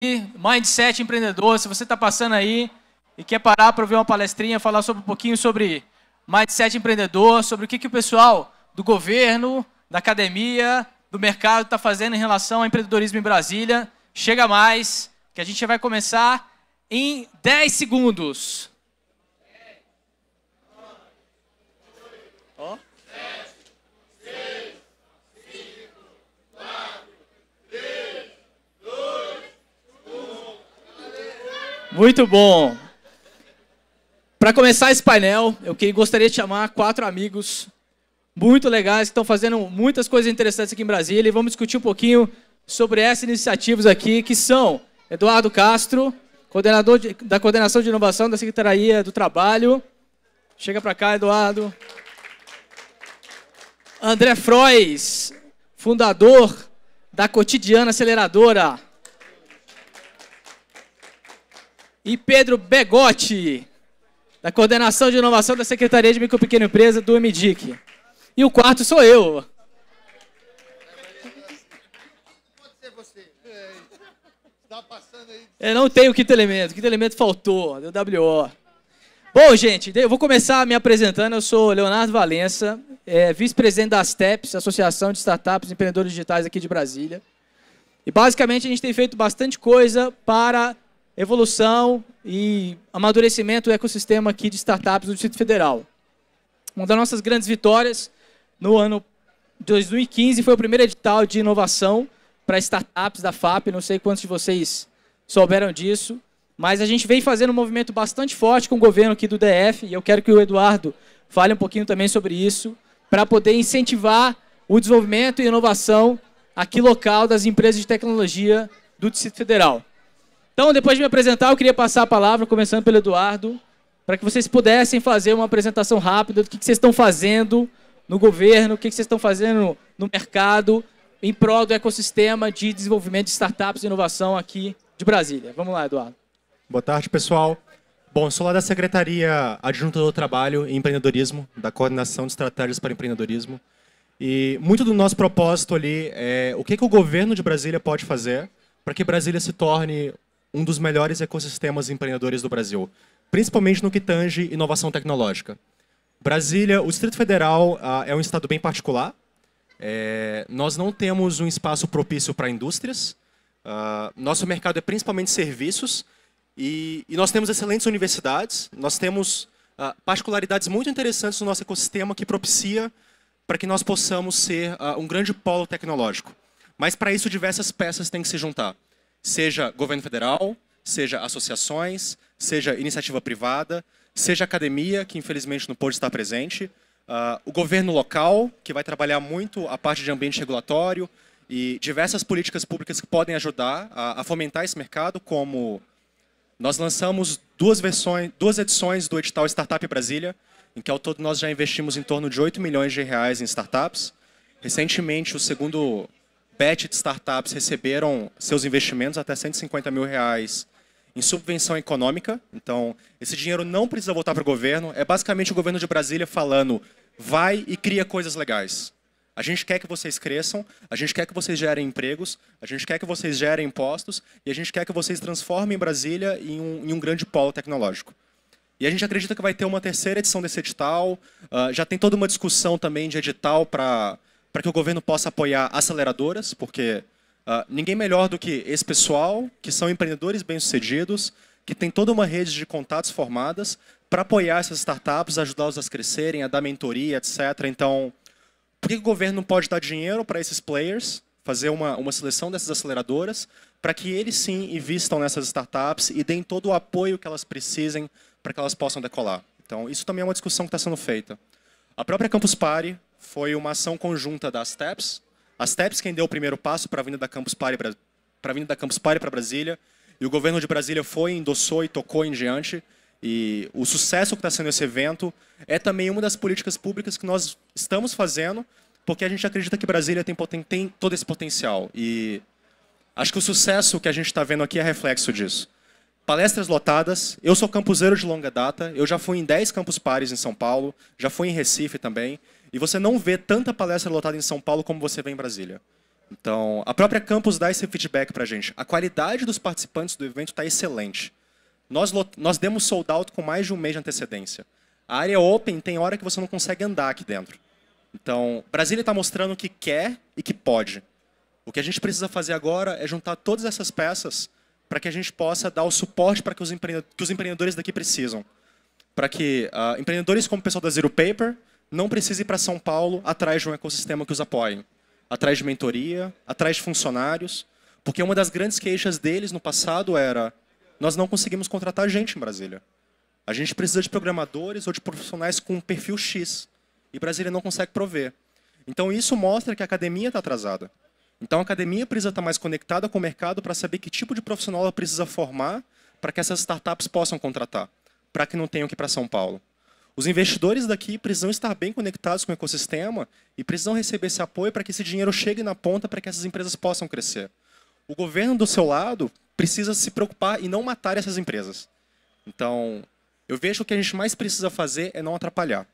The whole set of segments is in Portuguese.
Mindset empreendedor. Se você está passando aí e quer parar para ouvir uma palestrinha, falar um pouquinho sobre Mindset empreendedor, sobre o que o pessoal do governo, da academia, do mercado está fazendo em relação ao empreendedorismo em Brasília, chega mais, que a gente vai começar em 10 segundos. Ó. Muito bom. Para começar esse painel, eu gostaria de chamar 4 amigos muito legais que estão fazendo muitas coisas interessantes aqui em Brasília e vamos discutir um pouquinho sobre essas iniciativas aqui, que são Eduardo Castro, coordenador da Coordenação de Inovação da Secretaria do Trabalho. Chega para cá, Eduardo. André Frois, fundador da Cotidiana Aceleradora. E Pedro Begotti, da Coordenação de Inovação da Secretaria de Micro e Pequena Empresa do MDIC. E o quarto sou eu. Pode ser você. Está passando aí. Eu não tenho o quinto elemento. O quinto elemento faltou, deu WO. Bom, gente, eu vou começar me apresentando. Eu sou Leonardo Valença, vice-presidente da ASTEPS, Associação de Startups e Empreendedores Digitais aqui de Brasília. E basicamente a gente tem feito bastante coisa para evolução e amadurecimento do ecossistema aqui de startups do Distrito Federal. Uma das nossas grandes vitórias no ano 2015 foi o primeiro edital de inovação para startups da FAP. Não sei quantos de vocês souberam disso, mas a gente vem fazendo um movimento bastante forte com o governo aqui do DF, e eu quero que o Eduardo fale um pouquinho também sobre isso, para poder incentivar o desenvolvimento e inovação aqui local das empresas de tecnologia do Distrito Federal. Então, depois de me apresentar, eu queria passar a palavra, começando pelo Eduardo, para que vocês pudessem fazer uma apresentação rápida do que vocês estão fazendo no governo, o que vocês estão fazendo no mercado, em prol do ecossistema de desenvolvimento de startups e inovação aqui de Brasília. Vamos lá, Eduardo. Boa tarde, pessoal. Bom, sou lá da Secretaria Adjunta do Trabalho e Empreendedorismo, da Coordenação de Estratégias para Empreendedorismo. E muito do nosso propósito ali é o que o governo de Brasília pode fazer para que Brasília se torne um dos melhores ecossistemas empreendedores do Brasil, principalmente no que tange inovação tecnológica. Brasília, o Distrito Federal é um estado bem particular. Nós não temos um espaço propício para indústrias. Nosso mercado é principalmente serviços e nós temos excelentes universidades. Nós temos particularidades muito interessantes no nosso ecossistema que propicia para que nós possamos ser um grande polo tecnológico. Mas para isso diversas peças têm que se juntar. Seja governo federal, seja associações, seja iniciativa privada, seja academia, que infelizmente não pôde estar presente, o governo local, que vai trabalhar muito a parte de ambiente regulatório e diversas políticas públicas que podem ajudar a fomentar esse mercado, como nós lançamos duas edições do edital Startup Brasília, em que ao todo nós já investimos em torno de 8 milhões de reais em startups. Recentemente, o segundo batch de startups receberam seus investimentos até 150 mil reais em subvenção econômica. Então, esse dinheiro não precisa voltar para o governo. É basicamente o governo de Brasília falando, vai e cria coisas legais. A gente quer que vocês cresçam, a gente quer que vocês gerem empregos, a gente quer que vocês gerem impostos e a gente quer que vocês transformem Brasília em um grande polo tecnológico. E a gente acredita que vai ter uma terceira edição desse edital. Já tem toda uma discussão também de edital para que o governo possa apoiar aceleradoras, porque ninguém melhor do que esse pessoal, que são empreendedores bem-sucedidos, que tem toda uma rede de contatos formadas, para apoiar essas startups, ajudá-los a crescerem, a dar mentoria, etc. Então, por que o governo não pode dar dinheiro para esses players, fazer uma seleção dessas aceleradoras, para que eles sim investam nessas startups e deem todo o apoio que elas precisem para que elas possam decolar? Então, isso também é uma discussão que está sendo feita. A própria Campus Party foi uma ação conjunta das TEPs. As TEPs quem deu o primeiro passo para a vinda da Campus Party para Brasília, e o governo de Brasília foi, endossou e tocou em diante. E o sucesso que está sendo esse evento é também uma das políticas públicas que nós estamos fazendo, porque a gente acredita que Brasília tem todo esse potencial. E acho que o sucesso que a gente está vendo aqui é reflexo disso. Palestras lotadas. Eu sou campuseiro de longa data. Eu já fui em 10 Campus Parties em São Paulo. Já fui em Recife também. E você não vê tanta palestra lotada em São Paulo como você vê em Brasília. Então, a própria campus dá esse feedback para a gente. A qualidade dos participantes do evento está excelente. Nós demos sold out com mais de um mês de antecedência. A área open tem hora que você não consegue andar aqui dentro. Então, Brasília está mostrando que quer e que pode. O que a gente precisa fazer agora é juntar todas essas peças para que a gente possa dar o suporte para que os empreendedores daqui precisam. Para que empreendedores como o pessoal da Zero Paper não precisem ir para São Paulo atrás de um ecossistema que os apoie. Atrás de mentoria, atrás de funcionários. Porque uma das grandes queixas deles no passado era: nós não conseguimos contratar gente em Brasília. A gente precisa de programadores ou de profissionais com um perfil X. E Brasília não consegue prover. Então isso mostra que a academia está atrasada. Então a academia precisa estar mais conectada com o mercado para saber que tipo de profissional ela precisa formar para que essas startups possam contratar, para que não tenham que ir para São Paulo. Os investidores daqui precisam estar bem conectados com o ecossistema e precisam receber esse apoio para que esse dinheiro chegue na ponta para que essas empresas possam crescer. O governo do seu lado precisa se preocupar em não matar essas empresas. Então, eu vejo que o que a gente mais precisa fazer é não atrapalhar.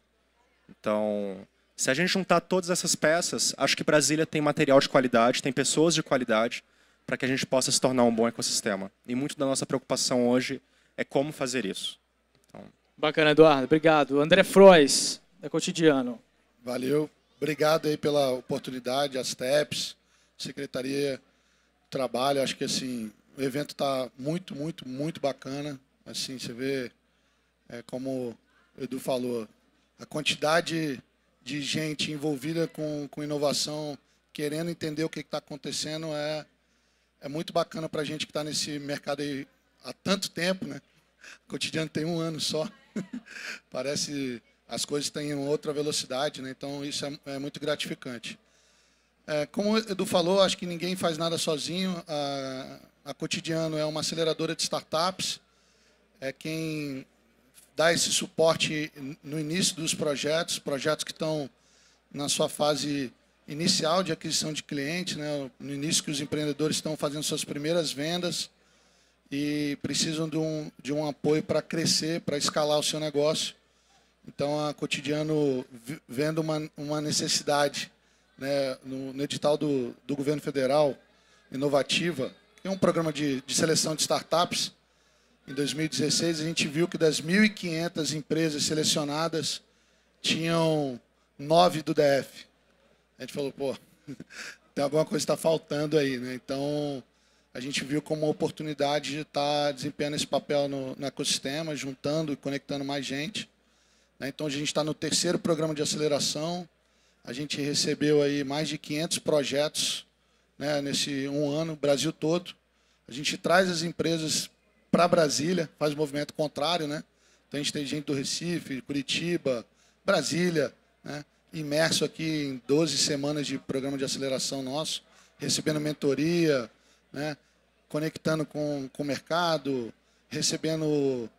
Então, se a gente juntar todas essas peças, acho que Brasília tem material de qualidade, tem pessoas de qualidade, para que a gente possa se tornar um bom ecossistema. E muito da nossa preocupação hoje é como fazer isso. Então... Bacana, Eduardo. Obrigado. André Frois, da Cotidiano. Valeu. Obrigado aí pela oportunidade, as TEPs, Secretaria do Trabalho. Acho que assim, o evento está muito, muito, muito bacana. Assim, você vê, como o Edu falou, a quantidade de gente envolvida com inovação, querendo entender o que está acontecendo, é muito bacana para a gente que está nesse mercado aí há tanto tempo, né? O Cotidiano tem 1 ano só. Parece as coisas têm outra velocidade, né? Então isso é muito gratificante. Como o Edu falou, acho que ninguém faz nada sozinho. A Cotidiano é uma aceleradora de startups, é quem dá esse suporte no início dos projetos que estão na sua fase inicial de aquisição de clientes, né? No início que os empreendedores estão fazendo suas primeiras vendas e precisam de um apoio para crescer, para escalar o seu negócio. Então, a Cotidiano, vendo uma necessidade, né, no edital do governo federal, Inovativa, que é um programa de seleção de startups. Em 2016, a gente viu que das 1.500 empresas selecionadas, tinham 9 do DF. A gente falou, pô, tem alguma coisa que está faltando aí, né? Então, a gente viu como uma oportunidade de estar desempenhando esse papel no ecossistema, juntando e conectando mais gente. Então, a gente está no 3º programa de aceleração. A gente recebeu aí mais de 500 projetos, né, nesse 1 ano, Brasil todo. A gente traz as empresas para Brasília, faz o movimento contrário, né? Então, a gente tem gente do Recife, Curitiba, Brasília, né, imerso aqui em 12 semanas de programa de aceleração nosso, recebendo mentoria, né, conectando com o mercado, recebendo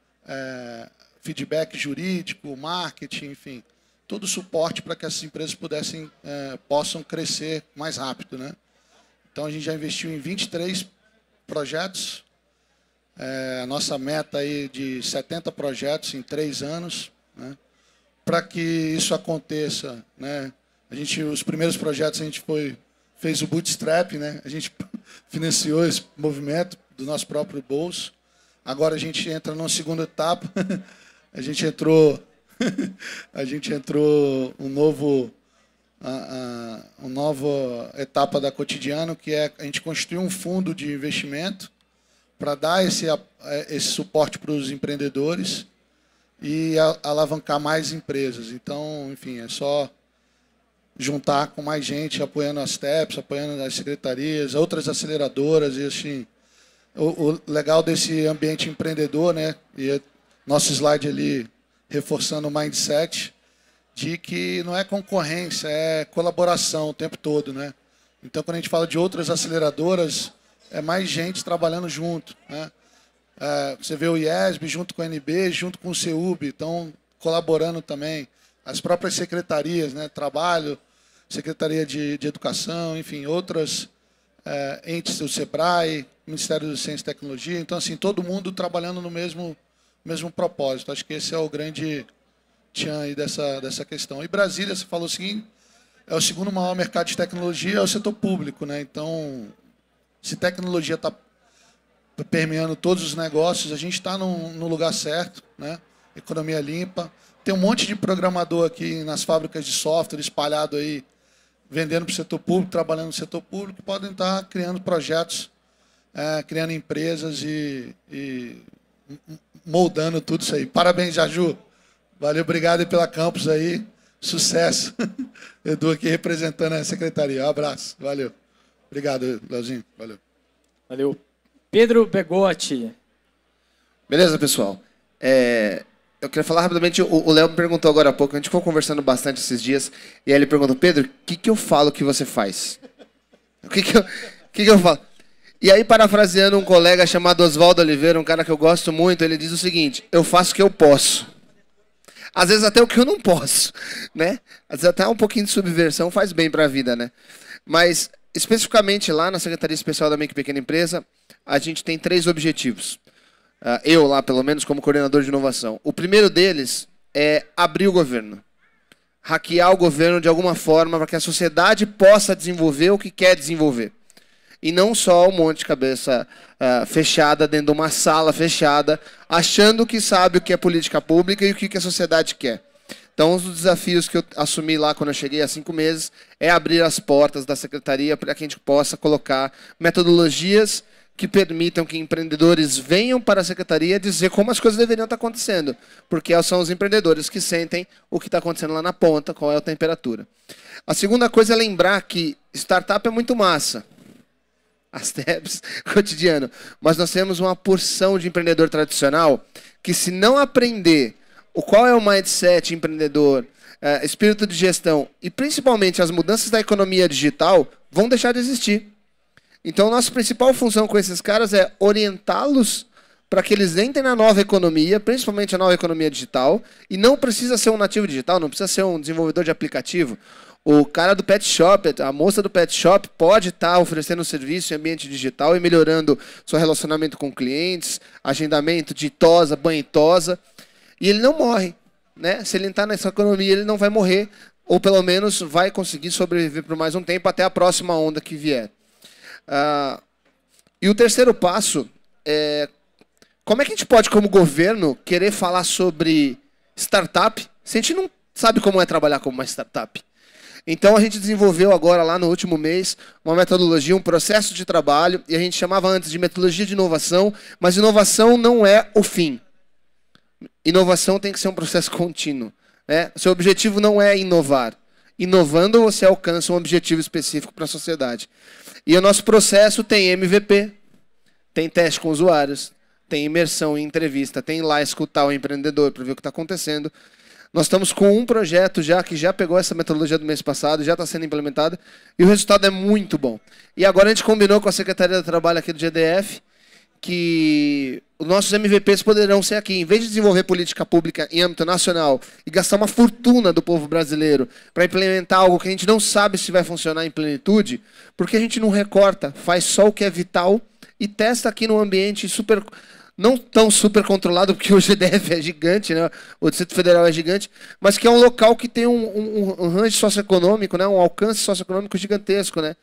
feedback jurídico, marketing, enfim, todo o suporte para que essas empresas possam crescer mais rápido, né? Então, a gente já investiu em 23 projetos, a nossa meta aí de 70 projetos em 3 anos, né? Para que isso aconteça, né? Os primeiros projetos a gente fez o bootstrap, né? A gente financiou esse movimento do nosso próprio bolso. Agora a gente entra numa segunda etapa. A gente entrou uma nova etapa da Cotidiano, que é a gente construir um fundo de investimento para dar esse suporte para os empreendedores e alavancar mais empresas. Então, enfim, é só juntar com mais gente, apoiando as TEPs, apoiando as secretarias, outras aceleradoras. E assim, o legal desse ambiente empreendedor, né? E nosso slide ali reforçando o mindset de que não é concorrência, é colaboração o tempo todo, né? Então, quando a gente fala de outras aceleradoras, é mais gente trabalhando junto, né? Você vê o IESB junto com a NB, junto com o CEUB, estão colaborando também. As próprias secretarias, né? Trabalho, Secretaria de Educação, enfim, outras entes do SEBRAE, Ministério da Ciência e Tecnologia. Então, assim, todo mundo trabalhando no mesmo propósito. Acho que esse é o grande tchan aí dessa questão. E Brasília, você falou o seguinte, é o segundo maior mercado de tecnologia, é o setor público, né? Então, se tecnologia está permeando todos os negócios, a gente está no lugar certo, né? Economia limpa. Tem um monte de programador aqui nas fábricas de software espalhado aí, vendendo para o setor público, trabalhando no setor público, que podem estar criando projetos, criando empresas e moldando tudo isso aí. Parabéns, Jaju. Valeu, obrigado aí pela campus aí. Sucesso. Edu aqui representando a secretaria. Um abraço. Valeu. Obrigado, Leozinho. Valeu. Valeu. Pedro Begotti. Beleza, pessoal? Eu queria falar rapidamente, o Léo me perguntou agora há pouco, a gente ficou conversando bastante esses dias, e aí ele perguntou, Pedro, o que eu falo que você faz? O que eu falo? E aí, parafraseando um colega chamado Oswaldo Oliveira, um cara que eu gosto muito, ele diz o seguinte, eu faço o que eu posso. Às vezes até o que eu não posso, né? Às vezes até um pouquinho de subversão faz bem para a vida, né? Mas, especificamente lá na Secretaria Especial da Micro e Pequena Empresa, a gente tem 3 objetivos. Eu lá, pelo menos, como coordenador de inovação. O primeiro deles é abrir o governo. Hackear o governo de alguma forma para que a sociedade possa desenvolver o que quer desenvolver. E não só um monte de cabeça fechada dentro de uma sala fechada, achando que sabe o que é política pública e o que a sociedade quer. Então, um dos desafios que eu assumi lá quando eu cheguei há 5 meses é abrir as portas da secretaria para que a gente possa colocar metodologias que permitam que empreendedores venham para a secretaria dizer como as coisas deveriam estar acontecendo. Porque são os empreendedores que sentem o que está acontecendo lá na ponta, qual é a temperatura. A segunda coisa é lembrar que startup é muito massa. As TEPs, cotidiano. Mas nós temos uma porção de empreendedor tradicional que, se não aprender qual é o mindset empreendedor, espírito de gestão e principalmente as mudanças da economia digital, vão deixar de existir. Então, nossa principal função com esses caras é orientá-los para que eles entrem na nova economia, principalmente a nova economia digital, e não precisa ser um nativo digital, não precisa ser um desenvolvedor de aplicativo. O cara do pet shop, a moça do pet shop pode estar oferecendo serviço em ambiente digital e melhorando seu relacionamento com clientes, agendamento de tosa, banho e tosa, e ele não morre, né? Se ele entrar nessa economia, ele não vai morrer, ou pelo menos vai conseguir sobreviver por mais um tempo até a próxima onda que vier. E o terceiro passo é como é que a gente pode, como governo, querer falar sobre startup se a gente não sabe como é trabalhar como uma startup? Então a gente desenvolveu agora, lá no último mês, uma metodologia, um processo de trabalho, e a gente chamava antes de metodologia de inovação, mas inovação não é o fim. Inovação tem que ser um processo contínuo, né? Seu objetivo não é inovar. Inovando, você alcança um objetivo específico para a sociedade. E o nosso processo tem MVP, tem teste com usuários, tem imersão em entrevista, tem lá escutar o empreendedor para ver o que está acontecendo. Nós estamos com um projeto que já pegou essa metodologia do mês passado, já está sendo implementado, e o resultado é muito bom. E agora a gente combinou com a Secretaria do Trabalho aqui do GDF que os nossos MVPs poderão ser aqui. Em vez de desenvolver política pública em âmbito nacional e gastar uma fortuna do povo brasileiro para implementar algo que a gente não sabe se vai funcionar em plenitude, porque a gente não recorta, faz só o que é vital e testa aqui num ambiente super... não tão super controlado, porque o GDF é gigante, né? O Distrito Federal é gigante, mas que é um local que tem um range socioeconômico, né? Um alcance socioeconômico gigantesco, né?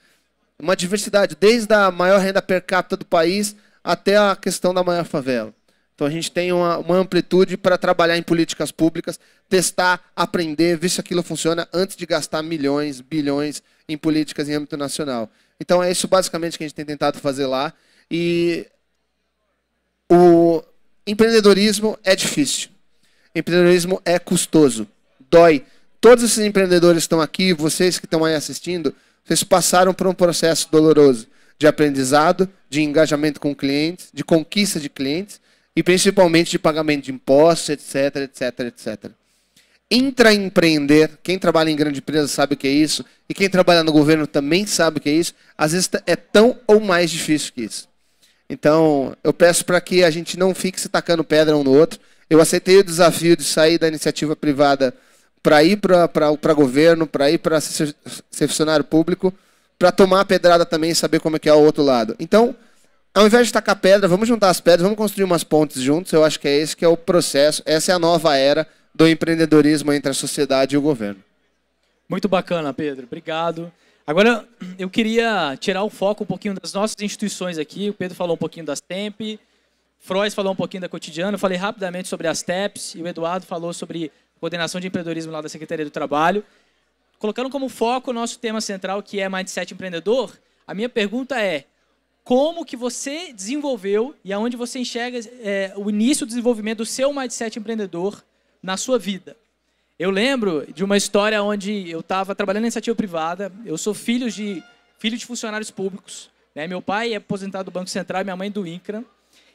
Uma diversidade, desde a maior renda per capita do país até a questão da maior favela. Então a gente tem uma amplitude para trabalhar em políticas públicas, testar, aprender, ver se aquilo funciona antes de gastar milhões, bilhões em políticas em âmbito nacional. Então é isso basicamente que a gente tem tentado fazer lá. E o empreendedorismo é difícil. Empreendedorismo é custoso. Dói. Todos esses empreendedores que estão aqui, vocês que estão aí assistindo, vocês passaram por um processo doloroso de aprendizado, de engajamento com clientes, de conquista de clientes e principalmente de pagamento de impostos, etc, etc, etc. Intraempreender, quem trabalha em grande empresa sabe o que é isso, e quem trabalha no governo também sabe o que é isso, às vezes é tão ou mais difícil que isso. Então, eu peço para que a gente não fique se tacando pedra um no outro. Eu aceitei o desafio de sair da iniciativa privada para ir para governo, para ir para ser funcionário público, para tomar a pedrada também e saber como é que é o outro lado. Então, ao invés de tacar pedra, vamos juntar as pedras, vamos construir umas pontes juntos. Eu acho que é esse que é o processo, essa é a nova era do empreendedorismo entre a sociedade e o governo. Muito bacana, Pedro. Obrigado. Agora, eu queria tirar o foco um pouquinho das nossas instituições aqui. O Pedro falou um pouquinho das TEMP, Frois falou um pouquinho da Cotidiano, eu falei rapidamente sobre as TEPs, e o Eduardo falou sobre coordenação de empreendedorismo lá da Secretaria do Trabalho. Colocando como foco o nosso tema central, que é Mindset Empreendedor, a minha pergunta é: como que você desenvolveu e aonde você enxerga o início do desenvolvimento do seu Mindset Empreendedor na sua vida? Eu lembro de uma história onde eu estava trabalhando em iniciativa privada, eu sou filho de funcionários públicos, né? Meu pai é aposentado do Banco Central e minha mãe do INCRA.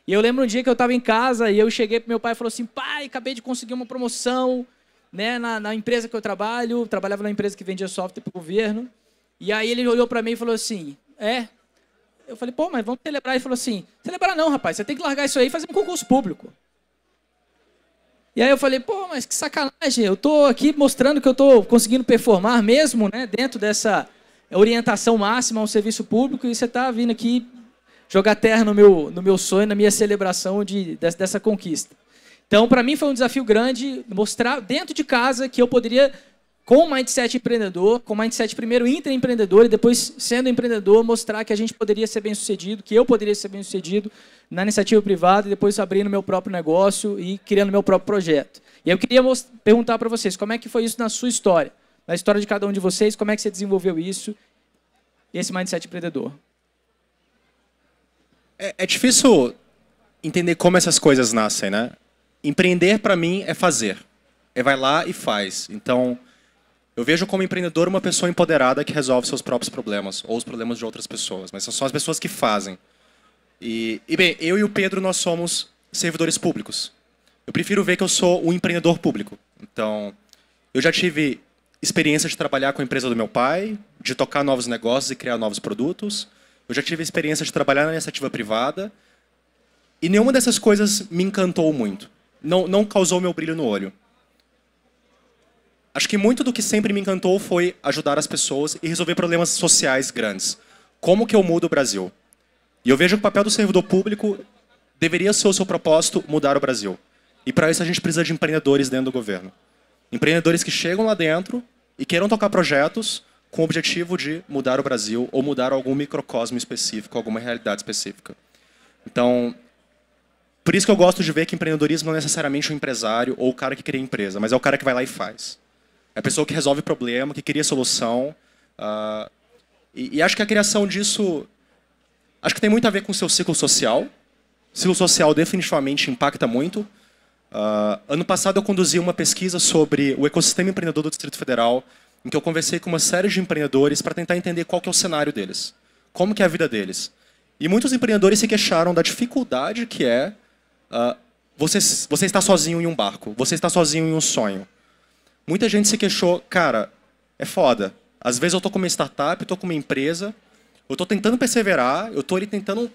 E eu lembro um dia que eu estava em casa e eu cheguei para meu pai e falou assim: pai, acabei de conseguir uma promoção, né, na empresa que eu trabalhava numa empresa que vendia software para o governo. E aí ele olhou para mim e falou assim: Eu falei: pô, mas vamos celebrar. Ele falou assim: celebrar não, rapaz, você tem que largar isso aí e fazer um concurso público. E aí eu falei: pô, mas que sacanagem, eu estou aqui mostrando que eu estou conseguindo performar mesmo, né, dentro dessa orientação máxima ao serviço público, e você está vindo aqui jogar terra no meu sonho, na minha celebração dessa conquista. Então, para mim, foi um desafio grande mostrar dentro de casa que eu poderia, com o mindset empreendedor, com o mindset primeiro intraempreendedor e depois sendo empreendedor, mostrar que a gente poderia ser bem-sucedido, que eu poderia ser bem-sucedido na iniciativa privada e depois abrindo meu próprio negócio e criando meu próprio projeto. E eu queria perguntar para vocês, como é que foi isso na sua história? Na história de cada um de vocês, como é que você desenvolveu isso, esse mindset empreendedor? É difícil entender como essas coisas nascem, né? Empreender, para mim, é fazer. Vai lá e faz. Então, eu vejo como empreendedor uma pessoa empoderada que resolve seus próprios problemas, ou os problemas de outras pessoas. Mas são as pessoas que fazem. E bem, eu e o Pedro, nós somos servidores públicos. Eu prefiro ver que eu sou um empreendedor público. Então, eu já tive experiência de trabalhar com a empresa do meu pai, de tocar novos negócios e criar novos produtos. Eu já tive experiência de trabalhar na iniciativa privada. E nenhuma dessas coisas me encantou muito. Não causou meu brilho no olho. Acho que muito do que sempre me encantou foi ajudar as pessoas e resolver problemas sociais grandes. Como que eu mudo o Brasil? E eu vejo que o papel do servidor público deveria ser o seu propósito, mudar o Brasil. E para isso a gente precisa de empreendedores dentro do governo. Empreendedores que chegam lá dentro e queiram tocar projetos com o objetivo de mudar o Brasil ou mudar algum microcosmo específico, alguma realidade específica. Então, por isso que eu gosto de ver que empreendedorismo não é necessariamente um empresário ou o cara que cria empresa, mas é o cara que vai lá e faz. É a pessoa que resolve problema, que cria solução. E acho que a criação disso... Acho que tem muito a ver com o seu ciclo social. O ciclo social definitivamente impacta muito. Ano passado eu conduzi uma pesquisa sobre o ecossistema empreendedor do Distrito Federal, em que eu conversei com uma série de empreendedores para tentar entender qual que é o cenário deles. Como que é a vida deles. E muitos empreendedores se queixaram da dificuldade que é você está sozinho em um barco, você está sozinho em um sonho. Muita gente se queixou, cara, é foda. Às vezes eu estou com uma startup, estou com uma empresa, eu estou tentando perseverar, eu estou ali tentando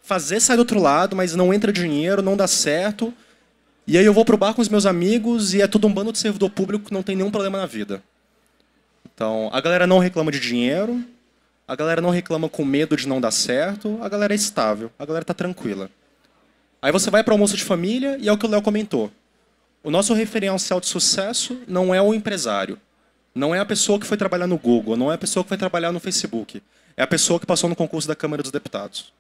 fazer sair do outro lado, mas não entra dinheiro, não dá certo. E aí eu vou pro bar com os meus amigos e é tudo um bando de servidor público que não tem nenhum problema na vida. Então, a galera não reclama de dinheiro, a galera não reclama com medo de não dar certo, a galera é estável, a galera está tranquila. Aí você vai para o almoço de família e é o que o Léo comentou. O nosso referencial de sucesso não é o empresário. Não é a pessoa que foi trabalhar no Google, não é a pessoa que foi trabalhar no Facebook. É a pessoa que passou no concurso da Câmara dos Deputados.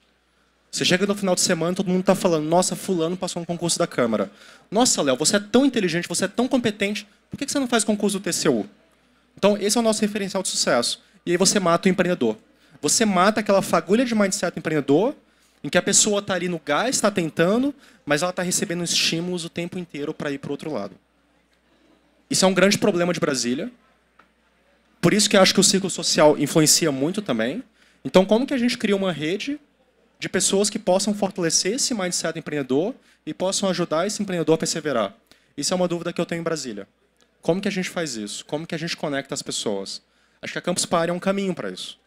Você chega no final de semana, todo mundo está falando: nossa, fulano passou no concurso da Câmara. Nossa, Léo, você é tão inteligente, você é tão competente, por que você não faz concurso do TCU? Então, esse é o nosso referencial de sucesso. E aí você mata o empreendedor. Você mata aquela fagulha de mindset empreendedor, em que a pessoa está ali no gás, está tentando, mas ela está recebendo estímulos o tempo inteiro para ir para o outro lado. Isso é um grande problema de Brasília. Por isso que eu acho que o ciclo social influencia muito também. Então, como que a gente cria uma rede de pessoas que possam fortalecer esse mindset empreendedor e possam ajudar esse empreendedor a perseverar? Isso é uma dúvida que eu tenho em Brasília. Como que a gente faz isso? Como que a gente conecta as pessoas? Acho que a Campus Party é um caminho para isso.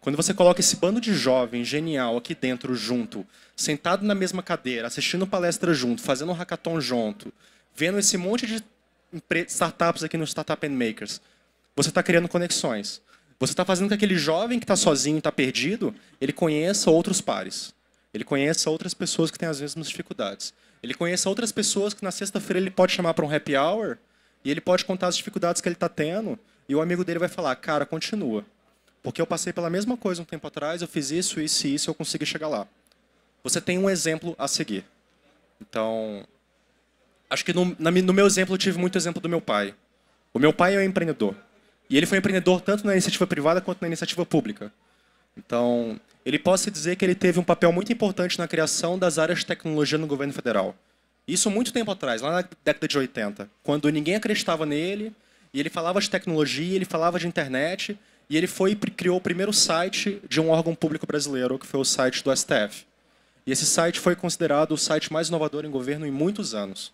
Quando você coloca esse bando de jovem genial aqui dentro, junto, sentado na mesma cadeira, assistindo palestra junto, fazendo um hackathon junto, vendo esse monte de startups aqui no Startup and Makers, você está criando conexões. Você está fazendo com que aquele jovem que está sozinho, está perdido, ele conheça outros pares. Ele conheça outras pessoas que têm as mesmas dificuldades. Ele conheça outras pessoas que na sexta-feira ele pode chamar para um happy hour e ele pode contar as dificuldades que ele está tendo. E o amigo dele vai falar, cara, continua. Porque eu passei pela mesma coisa um tempo atrás, eu fiz isso, isso e isso, eu consegui chegar lá. Você tem um exemplo a seguir. Então, acho que no meu exemplo eu tive muito exemplo do meu pai. O meu pai é um empreendedor. E ele foi empreendedor tanto na iniciativa privada quanto na iniciativa pública. Então, ele pode dizer que ele teve um papel muito importante na criação das áreas de tecnologia no governo federal. Isso muito tempo atrás, lá na década de 80, quando ninguém acreditava nele, e ele falava de tecnologia, ele falava de internet, e ele foi e criou o primeiro site de um órgão público brasileiro, que foi o site do STF. E esse site foi considerado o site mais inovador em governo em muitos anos.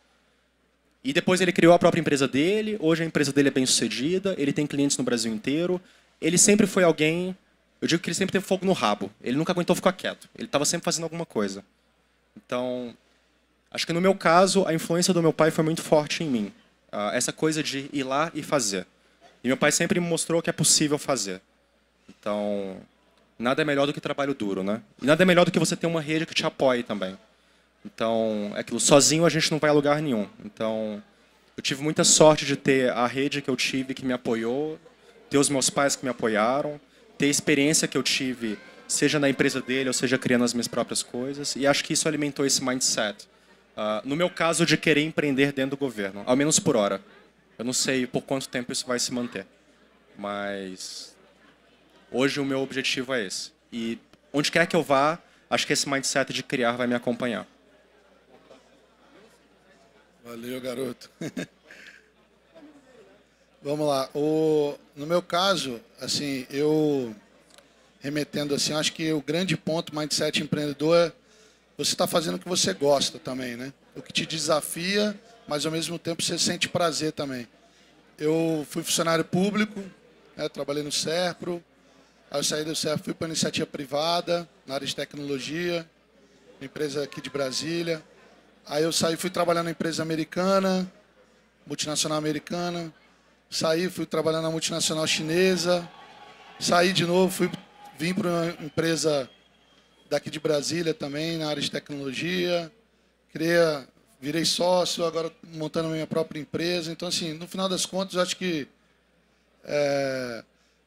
E depois ele criou a própria empresa dele, hoje a empresa dele é bem-sucedida, ele tem clientes no Brasil inteiro. Ele sempre foi alguém, eu digo que ele sempre teve fogo no rabo, ele nunca aguentou ficar quieto, ele estava sempre fazendo alguma coisa. Então, acho que no meu caso, a influência do meu pai foi muito forte em mim. Essa coisa de ir lá e fazer. E meu pai sempre me mostrou que é possível fazer. Então, nada é melhor do que trabalho duro, né? E nada é melhor do que você ter uma rede que te apoie também. Então, é aquilo, sozinho a gente não vai a lugar nenhum. Então, eu tive muita sorte de ter a rede que eu tive que me apoiou, ter os meus pais que me apoiaram, ter a experiência que eu tive, seja na empresa dele ou seja criando as minhas próprias coisas. E acho que isso alimentou esse mindset. No meu caso, de querer empreender dentro do governo, ao menos por hora. Eu não sei por quanto tempo isso vai se manter. Mas hoje o meu objetivo é esse. E onde quer que eu vá, acho que esse mindset de criar vai me acompanhar. Valeu, garoto. Vamos lá. No meu caso, assim, eu remetendo assim, acho que o grande ponto mindset empreendedor é você está fazendo o que você gosta também, né? O que te desafia, mas ao mesmo tempo você sente prazer também. Eu fui funcionário público, né, trabalhei no SERPRO, aí eu saí do SERPRO, fui para a iniciativa privada, na área de tecnologia, empresa aqui de Brasília. Aí eu saí, fui trabalhar na empresa americana, multinacional americana. Saí, fui trabalhar na multinacional chinesa. Saí de novo, vim para uma empresa daqui de Brasília também, na área de tecnologia. Virei sócio, agora montando a minha própria empresa. Então, assim, no final das contas, eu acho que,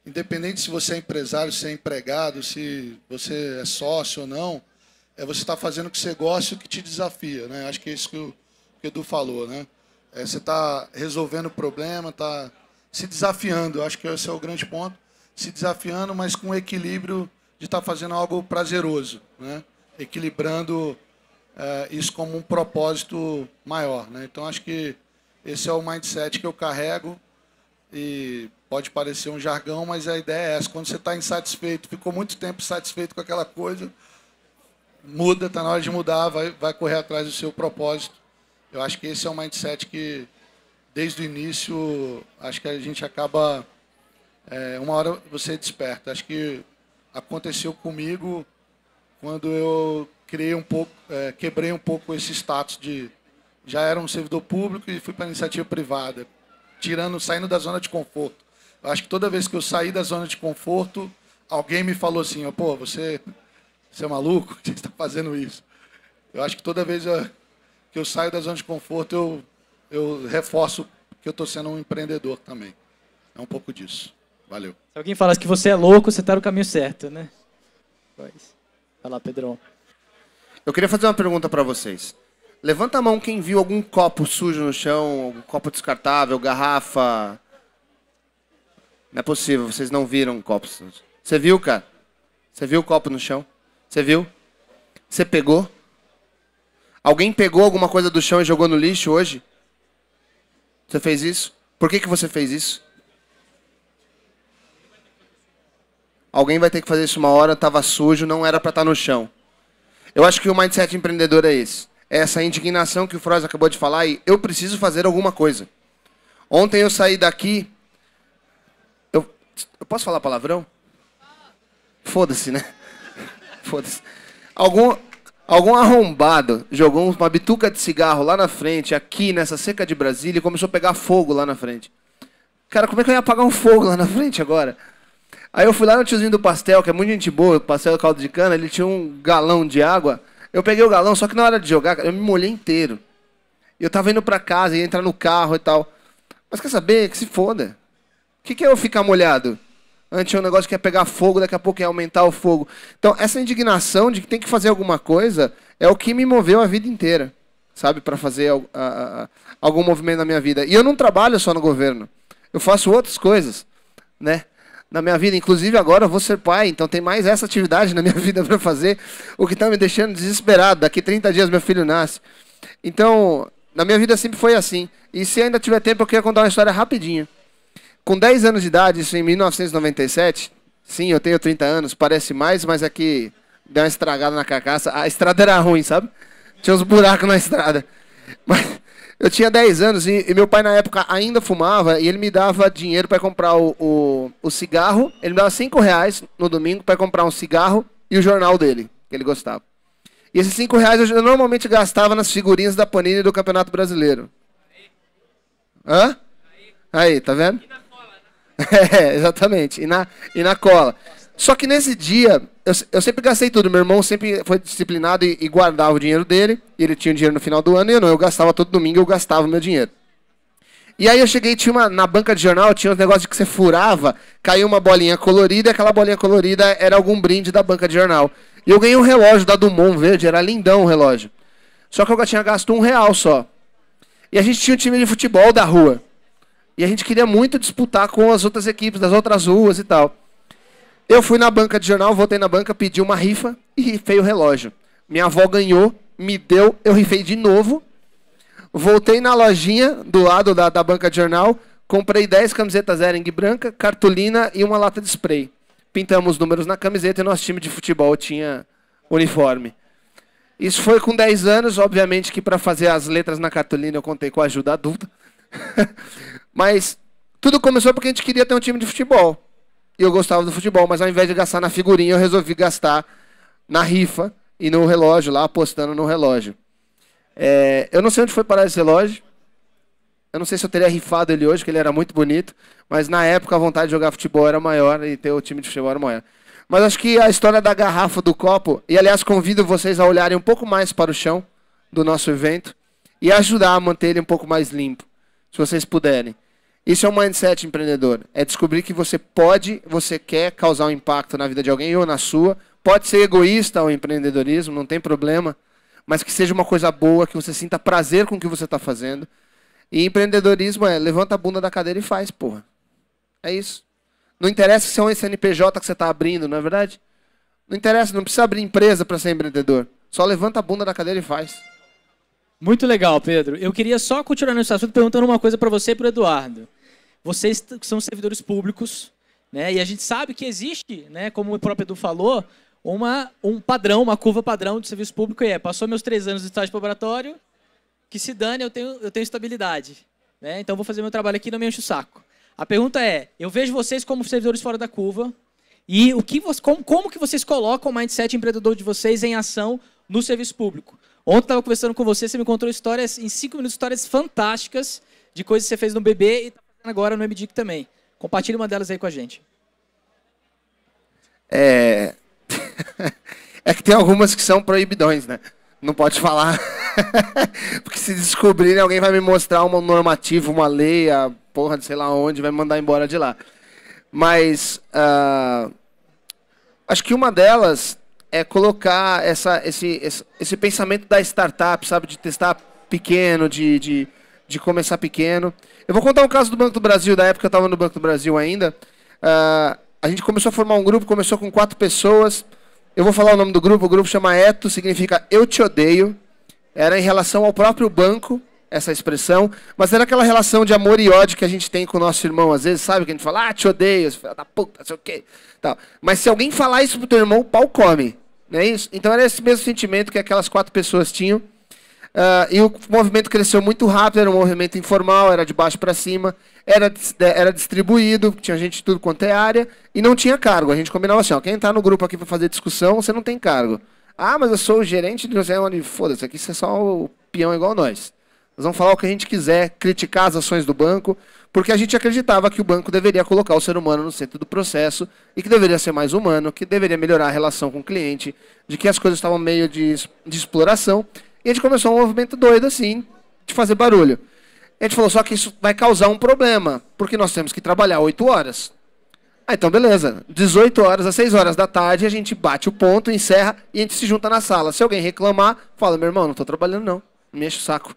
independente se você é empresário, se é empregado, se você é sócio ou não, você está fazendo o que você gosta e o que te desafia, né? Acho que é isso que o Edu falou, né? Você está resolvendo o problema, está se desafiando. Acho que esse é o grande ponto. Se desafiando, mas com o equilíbrio de estar fazendo algo prazeroso, né? Equilibrando isso como um propósito maior, né? Então, acho que esse é o mindset que eu carrego e pode parecer um jargão, mas a ideia é essa. Quando você está insatisfeito, ficou muito tempo insatisfeito com aquela coisa, muda, está na hora de mudar, vai correr atrás do seu propósito. Eu acho que esse é um mindset que, desde o início, acho que a gente acaba... uma hora você desperta. Acho que aconteceu comigo quando eu quebrei um pouco esse status de... Já era um servidor público e fui para a iniciativa privada, saindo da zona de conforto. Eu acho que toda vez que eu saí da zona de conforto, alguém me falou assim, pô, você é maluco? Por que você está fazendo isso? Eu acho que toda vez que eu saio da zona de conforto, eu reforço que eu estou sendo um empreendedor também. É um pouco disso. Valeu. Se alguém falasse que você é louco, você está no caminho certo, né? Vai lá, Pedrão. Eu queria fazer uma pergunta para vocês. Levanta a mão quem viu algum copo sujo no chão, algum copo descartável, garrafa. Não é possível, vocês não viram copos sujos. Você viu, cara? Você viu o copo no chão? Você viu? Você pegou? Alguém pegou alguma coisa do chão e jogou no lixo hoje? Você fez isso? Por que você fez isso? Alguém vai ter que fazer isso uma hora, estava sujo, não era para estar no chão. Eu acho que o mindset empreendedor é esse. É essa indignação que o Froz acabou de falar e eu preciso fazer alguma coisa. Ontem eu saí daqui... Eu posso falar palavrão? Foda-se, né? Foda-se. Algum arrombado jogou uma bituca de cigarro lá na frente, aqui nessa seca de Brasília, e começou a pegar fogo lá na frente. Cara, como é que eu ia apagar um fogo lá na frente agora? Aí eu fui lá no tiozinho do pastel, que é muito gente boa, o pastel do caldo de cana, ele tinha um galão de água. Eu peguei o galão, só que na hora de jogar, eu me molhei inteiro. E eu tava indo pra casa, ia entrar no carro e tal. Mas quer saber? Que se foda. que é eu ficar molhado? Antes é um negócio que ia pegar fogo, daqui a pouco ia aumentar o fogo. Então, essa indignação de que tem que fazer alguma coisa é o que me moveu a vida inteira, sabe? Para fazer algum movimento na minha vida. E eu não trabalho só no governo. Eu faço outras coisas, né? Na minha vida. Inclusive, agora eu vou ser pai, então tem mais essa atividade na minha vida para fazer, o que está me deixando desesperado. Daqui 30 dias meu filho nasce. Então, na minha vida sempre foi assim. E se ainda tiver tempo, eu queria contar uma história rapidinha. Com 10 anos de idade, isso em 1997, sim, eu tenho 30 anos, parece mais, mas é que deu uma estragada na carcaça. A estrada era ruim, sabe? Tinha uns buracos na estrada. Mas eu tinha 10 anos e meu pai na época ainda fumava e ele me dava dinheiro para comprar o cigarro. Ele me dava R$5 no domingo para comprar um cigarro e o jornal dele, que ele gostava. E esses R$5 eu normalmente gastava nas figurinhas da Panini do Campeonato Brasileiro. Hã? Aí, tá vendo? É, exatamente. E na cola. Só que nesse dia, eu sempre gastei tudo. Meu irmão sempre foi disciplinado e guardava o dinheiro dele. E ele tinha o dinheiro no final do ano e eu não. Eu gastava todo domingo, eu gastava o meu dinheiro. E aí eu cheguei, na banca de jornal, tinha um negócio de que você furava, caiu uma bolinha colorida, e aquela bolinha colorida era algum brinde da banca de jornal. E eu ganhei um relógio da Dumont verde, era lindão o relógio. Só que eu tinha gasto R$1 só. E a gente tinha um time de futebol da rua. E a gente queria muito disputar com as outras equipes das outras ruas e tal. Eu fui na banca de jornal, voltei na banca, pedi uma rifa e rifei o relógio. Minha avó ganhou, me deu, eu rifei de novo. Voltei na lojinha do lado da banca de jornal, comprei 10 camisetas Hering branca, cartolina e uma lata de spray. Pintamos os números na camiseta e nosso time de futebol tinha uniforme. Isso foi com 10 anos, obviamente que para fazer as letras na cartolina eu contei com a ajuda adulta. Mas tudo começou porque a gente queria ter um time de futebol. E eu gostava do futebol, mas ao invés de gastar na figurinha, eu resolvi gastar na rifa e no relógio, lá apostando no relógio. Eu não sei onde foi parar esse relógio. Eu não sei se eu teria rifado ele hoje, porque ele era muito bonito. Mas na época a vontade de jogar futebol era maior e ter o time de futebol era maior. Mas acho que a história da garrafa, do copo... E aliás, convido vocês a olharem um pouco mais para o chão do nosso evento e ajudar a manter ele um pouco mais limpo, se vocês puderem. Isso é um mindset empreendedor. É descobrir que você quer causar um impacto na vida de alguém ou na sua. Pode ser egoísta o empreendedorismo, não tem problema. Mas que seja uma coisa boa, que você sinta prazer com o que você está fazendo. E empreendedorismo levanta a bunda da cadeira e faz, porra. É isso. Não interessa se é um CNPJ que você está abrindo, não é verdade? Não interessa, não precisa abrir empresa para ser empreendedor. Só levanta a bunda da cadeira e faz. Muito legal, Pedro. Eu queria só continuar nesse assunto perguntando uma coisa para você e para o Eduardo. Vocês são servidores públicos, né? E a gente sabe que existe, né, como o próprio Edu falou, um padrão, uma curva padrão de serviço público passou meus 3 anos de estágio de laboratório, que se dane, eu tenho estabilidade, né? Então vou fazer meu trabalho aqui e não me enche o saco. A pergunta é, eu vejo vocês como servidores fora da curva e como que vocês colocam o mindset empreendedor de vocês em ação no serviço público? Ontem eu estava conversando com você me contou histórias, em 5 minutos, histórias fantásticas de coisas que você fez no BB e está fazendo agora no MDIC também. Compartilhe uma delas aí com a gente. É que tem algumas que são proibidões, né? Não pode falar. Porque se descobrirem, alguém vai me mostrar uma normativa, uma lei, a porra de sei lá onde, vai me mandar embora de lá. Mas acho que uma delas é colocar esse pensamento da startup, sabe? De testar pequeno, de começar pequeno. Eu vou contar um caso do Banco do Brasil, da época que eu estava no Banco do Brasil ainda. A gente começou a formar um grupo, começou com 4 pessoas. Eu vou falar o nome do grupo chama ETO, significa Eu Te Odeio. Era em relação ao próprio banco, essa expressão, mas era aquela relação de amor e ódio que a gente tem com o nosso irmão, às vezes, sabe? Que a gente fala, te odeio, filho da puta, não sei o quê. Tal. Mas se alguém falar isso pro teu irmão, o pau come. Não é isso? Então era esse mesmo sentimento que aquelas 4 pessoas tinham. E o movimento cresceu muito rápido, era um movimento informal, era de baixo para cima, era distribuído, tinha gente de tudo quanto é área, e não tinha cargo. A gente combinava assim, quem está no grupo aqui para fazer discussão, você não tem cargo. Ah, mas eu sou o gerente de não sei onde, foda-se, aqui você é só o peão igual nós. Nós vamos falar o que a gente quiser, criticar as ações do banco, porque a gente acreditava que o banco deveria colocar o ser humano no centro do processo, e que deveria ser mais humano, que deveria melhorar a relação com o cliente, de que as coisas estavam meio de exploração. E a gente começou um movimento doido, assim, de fazer barulho. A gente falou, só que isso vai causar um problema, porque nós temos que trabalhar 8 horas. Ah, então beleza. 18 horas às 6 horas da tarde, a gente bate o ponto, encerra e a gente se junta na sala. Se alguém reclamar, fala, meu irmão, não estou trabalhando não, não me enche o saco.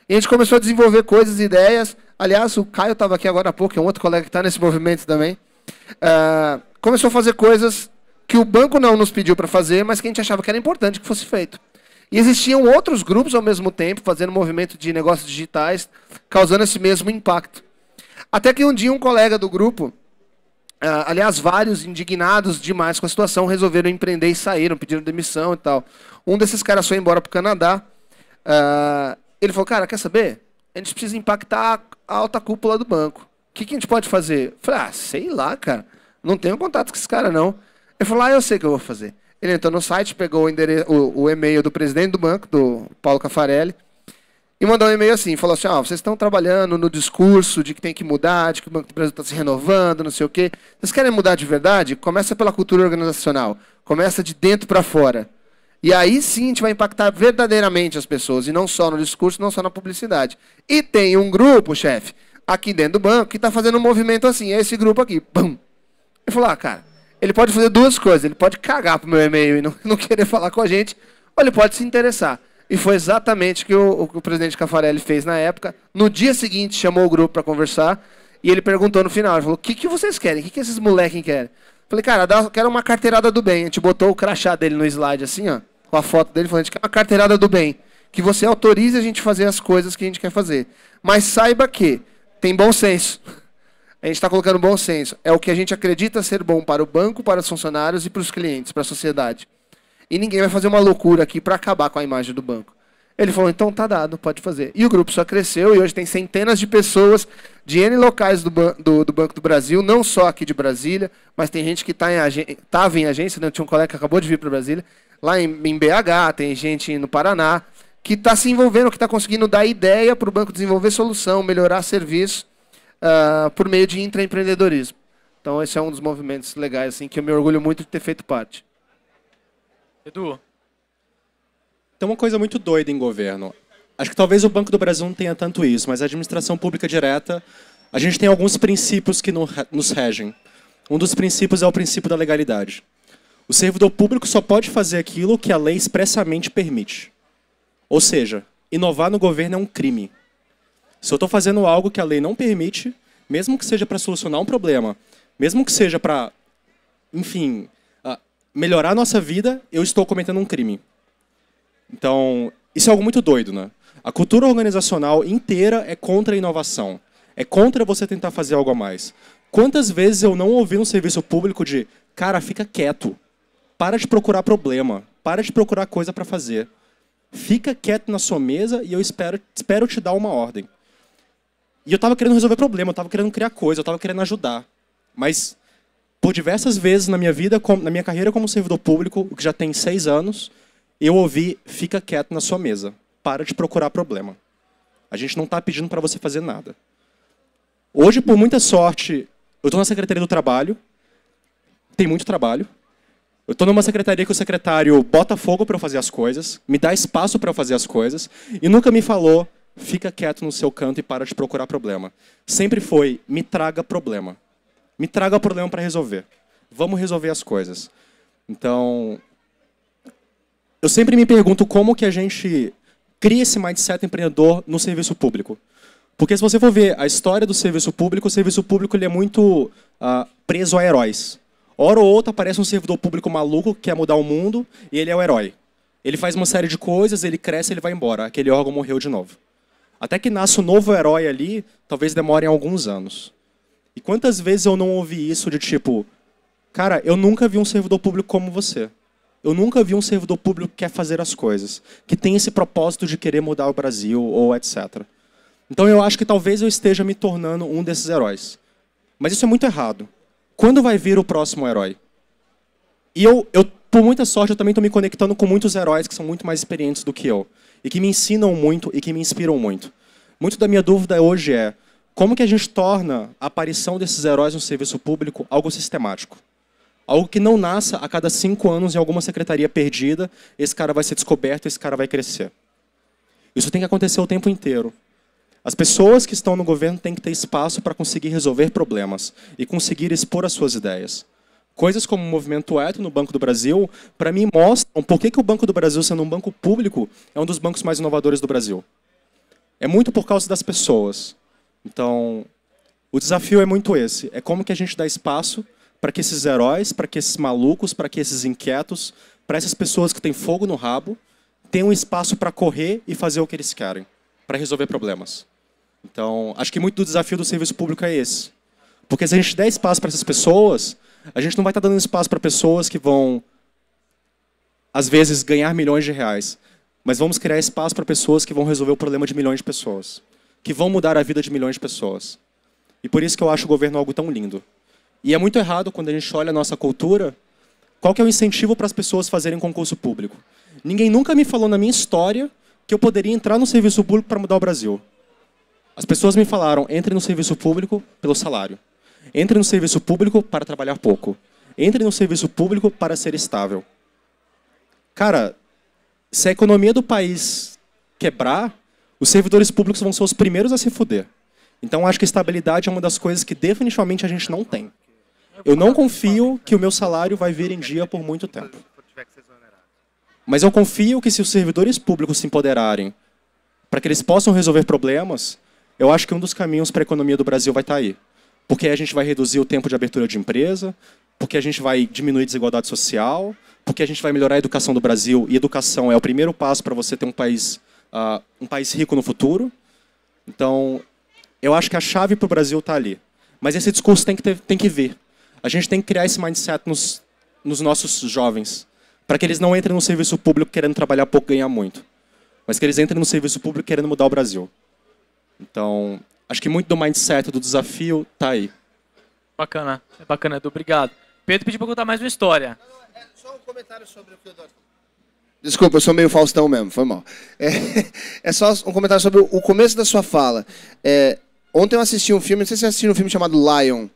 E a gente começou a desenvolver coisas, ideias. Aliás, o Caio estava aqui agora há pouco, que é um outro colega que está nesse movimento também. Começou a fazer coisas que o banco não nos pediu para fazer, mas que a gente achava que era importante que fosse feito. E existiam outros grupos ao mesmo tempo, fazendo movimento de negócios digitais, causando esse mesmo impacto. Até que um dia um colega do grupo, aliás, vários indignados demais com a situação, resolveram empreender e saíram, pediram demissão e tal. Um desses caras foi embora para o Canadá. Ele falou, cara, quer saber? A gente precisa impactar a alta cúpula do banco. O que a gente pode fazer? Eu falei, sei lá, cara. Não tenho contato com esse cara, não. Ele falou, eu sei o que eu vou fazer. Ele entrou no site, pegou o e-mail do presidente do banco, do Paulo Caffarelli, e mandou um e-mail assim, falou assim, vocês estão trabalhando no discurso de que tem que mudar, de que o Banco do Brasil está se renovando, não sei o quê. Vocês querem mudar de verdade? Começa pela cultura organizacional. Começa de dentro para fora. E aí sim a gente vai impactar verdadeiramente as pessoas, e não só no discurso, não só na publicidade. E tem um grupo, chefe, aqui dentro do banco, que está fazendo um movimento assim, é esse grupo aqui. Pum. Ele falou, cara, ele pode fazer duas coisas. Ele pode cagar pro meu e-mail e não querer falar com a gente, ou ele pode se interessar. E foi exatamente o que o presidente Caffarelli fez na época. No dia seguinte, chamou o grupo para conversar, e ele perguntou no final, ele falou, o que vocês querem? O que esses moleques querem? Falei, cara, quero uma carteirada do bem. A gente botou o crachá dele no slide assim, ó, com a foto dele, falando, a gente quer uma carteirada do bem, que você autorize a gente fazer as coisas que a gente quer fazer. Mas saiba que tem bom senso. A gente está colocando bom senso. É o que a gente acredita ser bom para o banco, para os funcionários e para os clientes, para a sociedade. E ninguém vai fazer uma loucura aqui para acabar com a imagem do banco. Ele falou, então tá dado, pode fazer. E o grupo só cresceu e hoje tem centenas de pessoas de N locais do Banco do Brasil, não só aqui de Brasília, mas tem gente que estava em agência, né? Tinha um colega que acabou de vir para Brasília, lá em BH, tem gente no Paraná, que está se envolvendo, que está conseguindo dar ideia para o banco desenvolver solução, melhorar serviço, por meio de intraempreendedorismo. Então, esse é um dos movimentos legais assim, que eu me orgulho muito de ter feito parte. Edu? Tem uma coisa muito doida em governo. Acho que talvez o Banco do Brasil não tenha tanto isso, mas a administração pública direta, a gente tem alguns princípios que nos regem. Um dos princípios é o princípio da legalidade. O servidor público só pode fazer aquilo que a lei expressamente permite. Ou seja, inovar no governo é um crime. Se eu estou fazendo algo que a lei não permite, mesmo que seja para solucionar um problema, mesmo que seja para, enfim, melhorar a nossa vida, eu estou cometendo um crime. Então, isso é algo muito doido, né? A cultura organizacional inteira é contra a inovação. É contra você tentar fazer algo a mais. Quantas vezes eu não ouvi no serviço público de, cara, fica quieto. Para de procurar problema. Para de procurar coisa para fazer. Fica quieto na sua mesa e eu espero te dar uma ordem. E eu estava querendo resolver problema, eu estava querendo criar coisa, eu estava querendo ajudar. Mas, por diversas vezes na minha vida, na minha carreira como servidor público, que já tem 6 anos, eu ouvi, fica quieto na sua mesa. Para de procurar problema. A gente não está pedindo para você fazer nada. Hoje, por muita sorte, eu estou na Secretaria do Trabalho. Tem muito trabalho. Eu estou numa secretaria que o secretário bota fogo para eu fazer as coisas, me dá espaço para eu fazer as coisas, e nunca me falou, fica quieto no seu canto e para de procurar problema. Sempre foi, me traga problema. Me traga problema para resolver. Vamos resolver as coisas. Então, eu sempre me pergunto como que a gente cria esse mindset empreendedor no serviço público. Porque se você for ver a história do serviço público, o serviço público ele é muito preso a heróis. Hora ou outra aparece um servidor público maluco que quer mudar o mundo e ele é o herói. Ele faz uma série de coisas, ele cresce, ele vai embora. Aquele órgão morreu de novo. Até que nasce um novo herói ali, talvez demorem alguns anos. E quantas vezes eu não ouvi isso de tipo, cara, eu nunca vi um servidor público como você. Eu nunca vi um servidor público que quer fazer as coisas, que tem esse propósito de querer mudar o Brasil, ou etc. Então eu acho que talvez eu esteja me tornando um desses heróis. Mas isso é muito errado. Quando vai vir o próximo herói? E eu por muita sorte, eu também estou me conectando com muitos heróis que são muito mais experientes do que eu. E que me ensinam muito e que me inspiram muito. Muito da minha dúvida hoje é, como que a gente torna a aparição desses heróis no serviço público algo sistemático? Algo que não nasça a cada 5 anos em alguma secretaria perdida, esse cara vai ser descoberto, esse cara vai crescer. Isso tem que acontecer o tempo inteiro. As pessoas que estão no governo têm que ter espaço para conseguir resolver problemas e conseguir expor as suas ideias. Coisas como o movimento Eto no Banco do Brasil, para mim, mostram por que o Banco do Brasil, sendo um banco público, é um dos bancos mais inovadores do Brasil. É muito por causa das pessoas. Então, o desafio é muito esse. É como que a gente dá espaço para que esses heróis, para que esses malucos, para que esses inquietos, para essas pessoas que têm fogo no rabo, tenham um espaço para correr e fazer o que eles querem, para resolver problemas. Então, acho que muito do desafio do serviço público é esse. Porque se a gente der espaço para essas pessoas, a gente não vai estar dando espaço para pessoas que vão, às vezes, ganhar milhões de reais. Mas vamos criar espaço para pessoas que vão resolver o problema de milhões de pessoas. Que vão mudar a vida de milhões de pessoas. E por isso que eu acho o governo algo tão lindo. E é muito errado quando a gente olha a nossa cultura, qual que é o incentivo para as pessoas fazerem concurso público? Ninguém nunca me falou na minha história que eu poderia entrar no serviço público para mudar o Brasil. As pessoas me falaram, entre no serviço público pelo salário. Entre no serviço público para trabalhar pouco. Entre no serviço público para ser estável. Cara, se a economia do país quebrar, os servidores públicos vão ser os primeiros a se fuder. Então, acho que estabilidade é uma das coisas que definitivamente a gente não tem. Eu não confio que o meu salário vai vir em dia por muito tempo. Mas eu confio que se os servidores públicos se empoderarem para que eles possam resolver problemas, eu acho que um dos caminhos para a economia do Brasil vai estar aí. Porque a gente vai reduzir o tempo de abertura de empresa, porque a gente vai diminuir a desigualdade social, porque a gente vai melhorar a educação do Brasil, e educação é o primeiro passo para você ter um país rico no futuro. Então, eu acho que a chave para o Brasil está ali. Mas esse discurso tem que vir. A gente tem que criar esse mindset nos nossos jovens, para que eles não entrem no serviço público querendo trabalhar pouco e ganhar muito, mas que eles entrem no serviço público querendo mudar o Brasil. Então, acho que muito do mindset, do desafio, está aí. Bacana, Edu, obrigado. Pedro pediu para contar mais uma história. Só um comentário sobre o que eu adoro. Desculpa, eu sou meio Faustão mesmo, foi mal. É só um comentário sobre o começo da sua fala. Ontem eu assisti um filme, não sei se você assistiu um filme chamado Lion.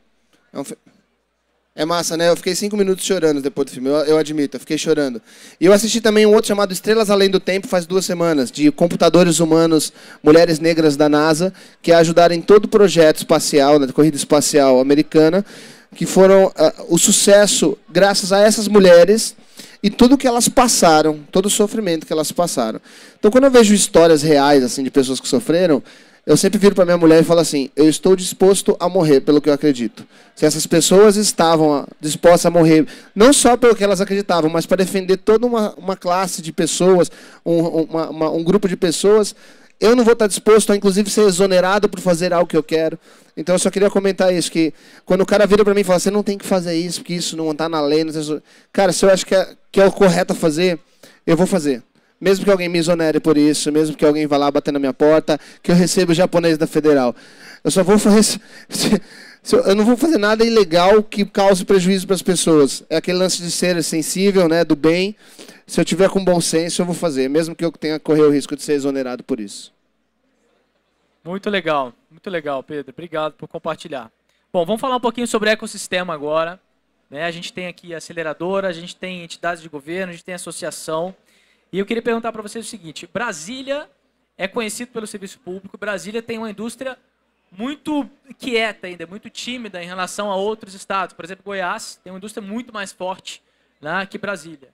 É massa, né? Eu fiquei 5 minutos chorando depois do filme, eu admito, eu fiquei chorando. E eu assisti também um outro chamado Estrelas Além do Tempo, faz 2 semanas, de computadores humanos, mulheres negras da NASA, que ajudaram em todo o projeto espacial, na corrida espacial americana, que foram o sucesso graças a essas mulheres e tudo que elas passaram, todo o sofrimento que elas passaram. Então, quando eu vejo histórias reais assim de pessoas que sofreram, eu sempre viro para minha mulher e falo assim, eu estou disposto a morrer pelo que eu acredito. Se essas pessoas estavam dispostas a morrer, não só pelo que elas acreditavam, mas para defender toda uma classe de pessoas, um grupo de pessoas, eu não vou estar disposto a, inclusive, ser exonerado por fazer algo que eu quero. Então, eu só queria comentar isso, que quando o cara vira para mim e fala, você não tem que fazer isso, porque isso não está na lei. Não tem... Cara, se eu acho que é o correto a fazer, eu vou fazer. Mesmo que alguém me exonere por isso, mesmo que alguém vá lá bater na minha porta, que eu receba o japonês da Federal. Eu só vou fazer... Eu não vou fazer nada ilegal que cause prejuízo para as pessoas. É aquele lance de ser sensível, né, do bem. Se eu tiver com bom senso, eu vou fazer, mesmo que eu tenha que correr o risco de ser exonerado por isso. Muito legal, Pedro. Obrigado por compartilhar. Bom, vamos falar um pouquinho sobre ecossistema agora. A gente tem aqui a aceleradora, a gente tem entidades de governo, a gente tem associação. E eu queria perguntar para vocês o seguinte, Brasília é conhecido pelo serviço público, Brasília tem uma indústria muito quieta ainda, muito tímida em relação a outros estados. Por exemplo, Goiás tem uma indústria muito mais forte, né, que Brasília.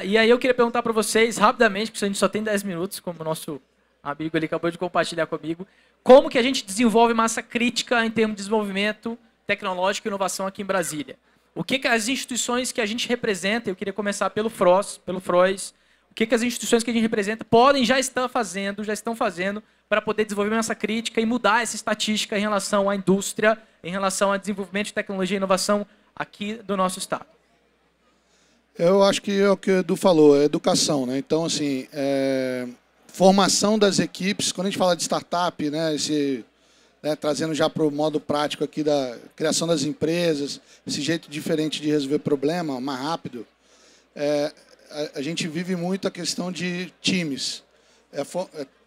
E aí eu queria perguntar para vocês, rapidamente, porque a gente só tem 10 minutos, como o nosso amigo ali acabou de compartilhar comigo, como que a gente desenvolve massa crítica em termos de desenvolvimento tecnológico e inovação aqui em Brasília? O que as instituições que a gente representa, eu queria começar pelo FROS, o que as instituições que a gente representa já estão fazendo para poder desenvolver massa crítica e mudar essa estatística em relação à indústria, em relação ao desenvolvimento de tecnologia e inovação aqui do nosso estado? Eu acho que é o que o Edu falou, é educação, né? Então, assim, formação das equipes, quando a gente fala de startup, né, trazendo já para o modo prático aqui da criação das empresas, esse jeito diferente de resolver problema, mais rápido, a gente vive muito a questão de times.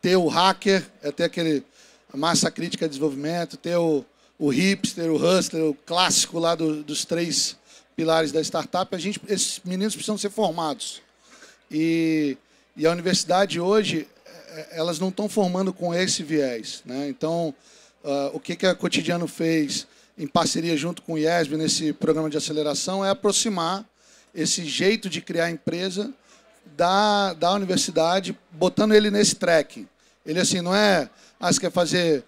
Ter o hacker, ter a massa crítica de desenvolvimento, ter o hipster, o hustler, o clássico lá dos 3 pilares da startup. Esses meninos precisam ser formados. E a universidade hoje elas não estão formando com esse viés, né? Então, o que a Cotidiano fez em parceria junto com o IESB nesse programa de aceleração é aproximar esse jeito de criar empresa da universidade, botando ele nesse track. Ele assim, não é, você quer fazer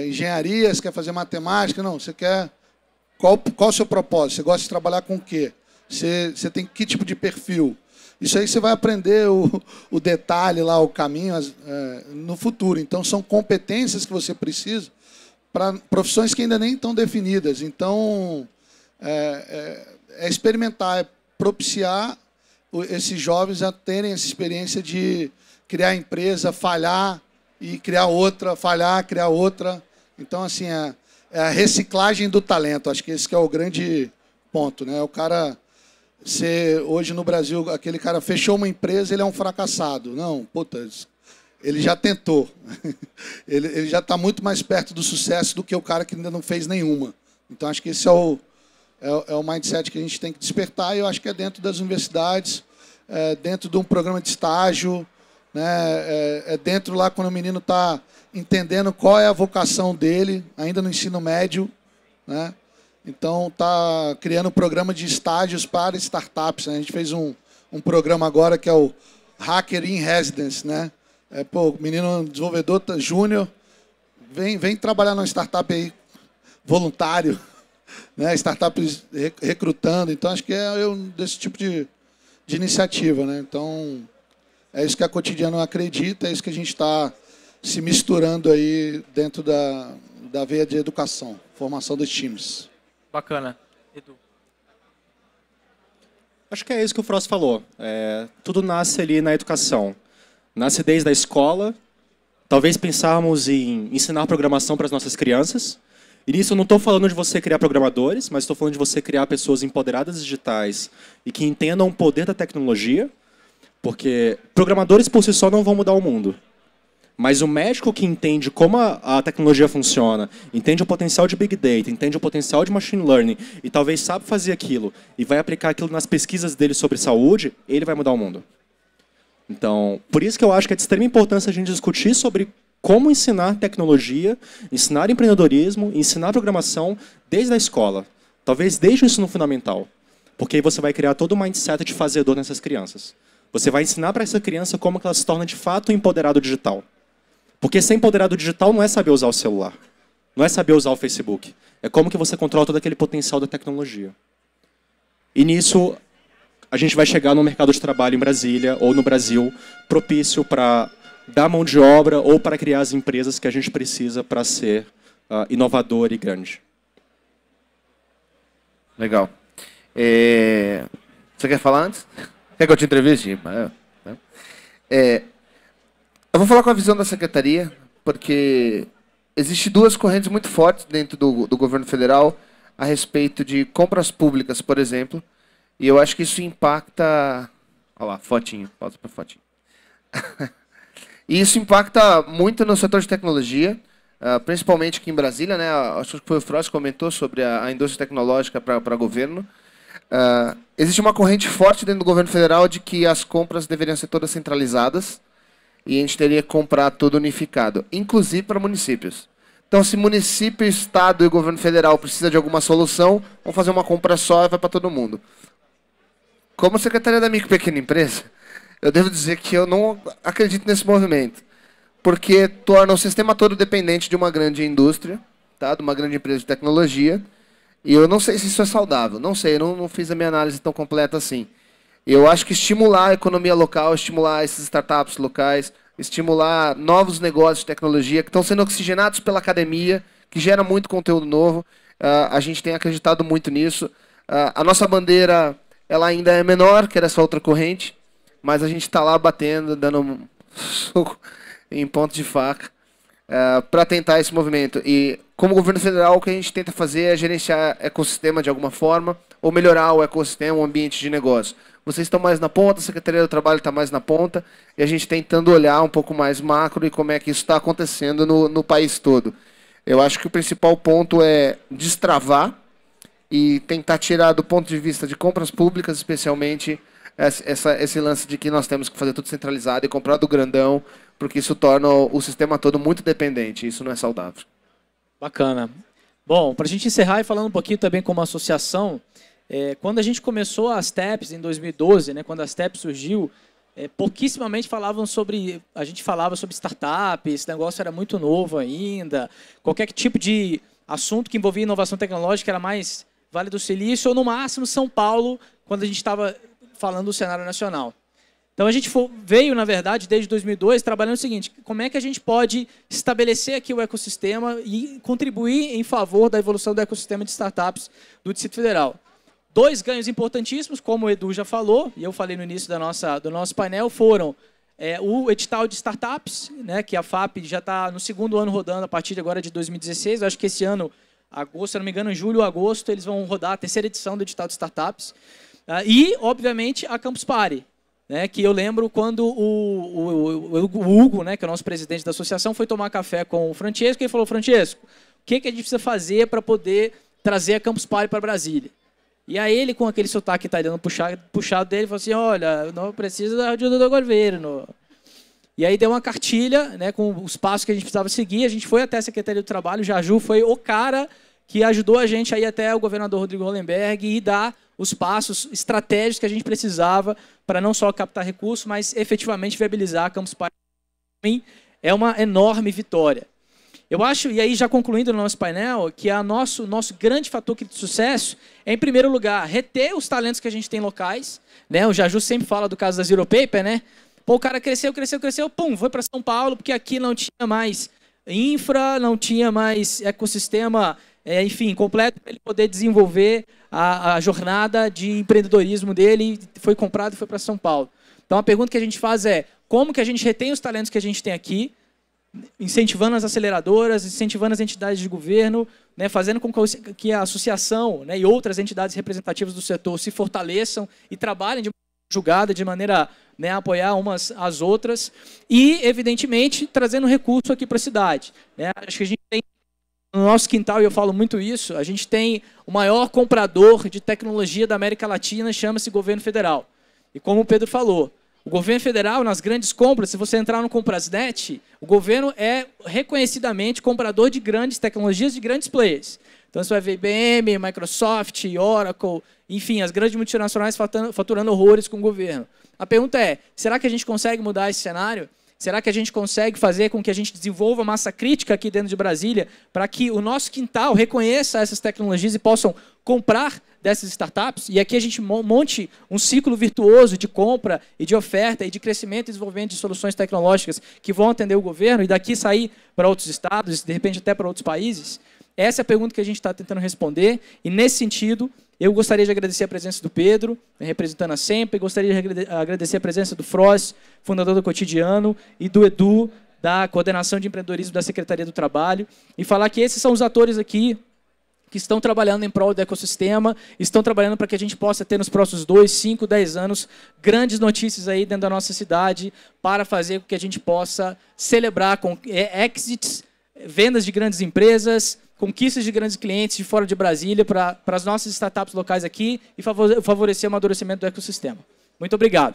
engenharia, você quer fazer matemática, não, você quer... Qual o seu propósito? Você gosta de trabalhar com o quê? Você tem que tipo de perfil? Isso aí você vai aprender o detalhe lá, o caminho no futuro. Então, são competências que você precisa para profissões que ainda nem estão definidas. Então, é experimentar, é propiciar esses jovens a terem essa experiência de criar empresa, falhar e criar outra, falhar, criar outra. Então, assim, é a reciclagem do talento. Acho que esse que é o grande ponto, né? O cara... hoje no Brasil, aquele cara fechou uma empresa, ele é um fracassado. Não, puta, ele já tentou. Ele já está muito mais perto do sucesso do que o cara que ainda não fez nenhuma. Então, acho que esse é o mindset que a gente tem que despertar, e eu acho que é dentro das universidades, dentro de um programa de estágio, né, dentro lá quando o menino está entendendo qual é a vocação dele, ainda no ensino médio, né? Então, está criando um programa de estágios para startups, né? A gente fez um programa agora que é o Hacker in Residence, né? O menino desenvolvedor júnior vem trabalhar numa startup aí, voluntário, né? Startups recrutando. Então, acho que é desse tipo de iniciativa, né? Então, é isso que a Cotidiano acredita, é isso que a gente está se misturando aí dentro da veia de educação, formação dos times. Bacana. Edu. Acho que é isso que o Frost falou. Tudo nasce ali na educação. Nasce desde a escola. Talvez pensarmos em ensinar programação para as nossas crianças. E nisso eu não estou falando de você criar programadores, mas estou falando de você criar pessoas empoderadas digitais e que entendam o poder da tecnologia, porque programadores por si só não vão mudar o mundo. Mas o médico que entende como a tecnologia funciona, entende o potencial de Big Data, entende o potencial de Machine Learning e talvez sabe fazer aquilo e vai aplicar aquilo nas pesquisas dele sobre saúde, ele vai mudar o mundo. Então, por isso que eu acho que é de extrema importância a gente discutir sobre como ensinar tecnologia, ensinar empreendedorismo, ensinar programação desde a escola. Talvez desde o ensino fundamental. Porque aí você vai criar todo o mindset de fazedor nessas crianças. Você vai ensinar para essa criança como que ela se torna de fato um empoderado digital. Porque ser empoderado digital não é saber usar o celular. Não é saber usar o Facebook. É como que você controla todo aquele potencial da tecnologia. E nisso, a gente vai chegar no mercado de trabalho em Brasília ou no Brasil propício para dar mão de obra ou para criar as empresas que a gente precisa para ser inovador e grande. Legal. Você quer falar antes? Quer que eu te entreviste? Eu vou falar com a visão da Secretaria, porque existem duas correntes muito fortes dentro do governo federal a respeito de compras públicas, por exemplo, e eu acho que isso impacta... Olha lá, fotinho, pausa para fotinho. E isso impacta muito no setor de tecnologia, principalmente aqui em Brasília, né? Acho que foi o Frost que comentou sobre a indústria tecnológica para governo. Existe uma corrente forte dentro do governo federal de que as compras deveriam ser todas centralizadas, e a gente teria que comprar tudo unificado, inclusive para municípios. Então, se município, estado e governo federal precisa de alguma solução, vamos fazer uma compra só e vai para todo mundo. Como secretaria da Micro e Pequena Empresa, eu devo dizer que eu não acredito nesse movimento, porque torna o sistema todo dependente de uma grande indústria, tá? De uma grande empresa de tecnologia, e eu não sei se isso é saudável, não sei, eu não fiz a minha análise tão completa assim. Eu acho que estimular a economia local, estimular essas startups locais, estimular novos negócios de tecnologia que estão sendo oxigenados pela academia, que gera muito conteúdo novo. A gente tem acreditado muito nisso. A nossa bandeira ela ainda é menor que essa outra corrente, mas a gente está lá batendo, dando soco em ponto de faca para tentar esse movimento. E como governo federal, o que a gente tenta fazer é gerenciar ecossistema de alguma forma ou melhorar o ecossistema, o ambiente de negócio. Vocês estão mais na ponta, a Secretaria do Trabalho está mais na ponta, e a gente tentando olhar um pouco mais macro e como é que isso está acontecendo no país todo. Eu acho que o principal ponto é destravar e tentar tirar do ponto de vista de compras públicas, especialmente, esse lance de que nós temos que fazer tudo centralizado e comprar do grandão, porque isso torna o sistema todo muito dependente. Isso não é saudável. Bacana. Bom, para a gente encerrar e falando um pouquinho também como associação, quando a gente começou as TEPs em 2012, né, quando as TEPs surgiu, pouquíssimamente a gente falava sobre startup, esse negócio era muito novo ainda, qualquer tipo de assunto que envolvia inovação tecnológica era mais Vale do Silício ou no máximo São Paulo, quando a gente estava falando do cenário nacional. Então a gente veio, na verdade, desde 2002, trabalhando o seguinte: como é que a gente pode estabelecer aqui o ecossistema e contribuir em favor da evolução do ecossistema de startups do Distrito Federal. 2 ganhos importantíssimos, como o Edu já falou, e eu falei no início do nosso painel, foram o edital de startups, né, que a FAP já está no 2º ano rodando a partir de agora de 2016. Eu acho que esse ano, agosto, se não me engano, em julho ou agosto, eles vão rodar a 3ª edição do edital de startups. E, obviamente, a Campus Party, né, que eu lembro quando o Hugo, né, que é o nosso presidente da associação, foi tomar café com o Francesco e ele falou: Francesco, o que a gente precisa fazer para poder trazer a Campus Party para Brasília? E aí ele, com aquele sotaque italiano puxado dele, falou assim: olha, não precisa da ajuda do governo. E aí deu uma cartilha, né, com os passos que a gente precisava seguir. A gente foi até a Secretaria do Trabalho, o Jaju foi o cara que ajudou a gente a ir até o governador Rodrigo Hollenberg e dar os passos estratégicos que a gente precisava para não só captar recursos, mas efetivamente viabilizar a Campus Party. É uma enorme vitória. Eu acho, e aí já concluindo no nosso painel, que nosso grande fator de sucesso é, em primeiro lugar, reter os talentos que a gente tem locais. Né? O Jaju sempre fala do caso da Zero Paper, né? Pô, o cara cresceu, pum, foi para São Paulo, porque aqui não tinha mais infra, não tinha mais ecossistema, enfim, completo para ele poder desenvolver a jornada de empreendedorismo dele, foi comprado e foi para São Paulo. Então a pergunta que a gente faz é: como que a gente retém os talentos que a gente tem aqui, incentivando as aceleradoras, incentivando as entidades de governo, né, fazendo com que a associação, né, e outras entidades representativas do setor se fortaleçam e trabalhem de maneira julgada, de maneira, né, a apoiar umas às outras, e, evidentemente, trazendo recurso aqui para a cidade. Né? Acho que a gente tem, no nosso quintal, e eu falo muito isso, a gente tem o maior comprador de tecnologia da América Latina, chama-se governo federal. E como o Pedro falou, o governo federal, nas grandes compras, se você entrar no Comprasnet, o governo é reconhecidamente comprador de grandes tecnologias, de grandes players. Então, você vai ver IBM, Microsoft, Oracle, enfim, as grandes multinacionais faturando horrores com o governo. A pergunta é: será que a gente consegue mudar esse cenário? Será que a gente consegue fazer com que a gente desenvolva massa crítica aqui dentro de Brasília para que o nosso quintal reconheça essas tecnologias e possam comprar dessas startups? E aqui a gente monte um ciclo virtuoso de compra e de oferta e de crescimento e desenvolvimento de soluções tecnológicas que vão atender o governo e daqui sair para outros estados, de repente até para outros países? Essa é a pergunta que a gente está tentando responder. E, nesse sentido, eu gostaria de agradecer a presença do Pedro, representando a SEMPA, e gostaria de agradecer a presença do Frost, fundador do Cotidiano, e do Edu, da Coordenação de Empreendedorismo da Secretaria do Trabalho, e falar que esses são os atores aqui que estão trabalhando em prol do ecossistema, estão trabalhando para que a gente possa ter nos próximos 2, 5, 10 anos grandes notícias aí dentro da nossa cidade para fazer com que a gente possa celebrar com exits, vendas de grandes empresas, conquistas de grandes clientes de fora de Brasília para as nossas startups locais aqui e favorecer o amadurecimento do ecossistema. Muito obrigado.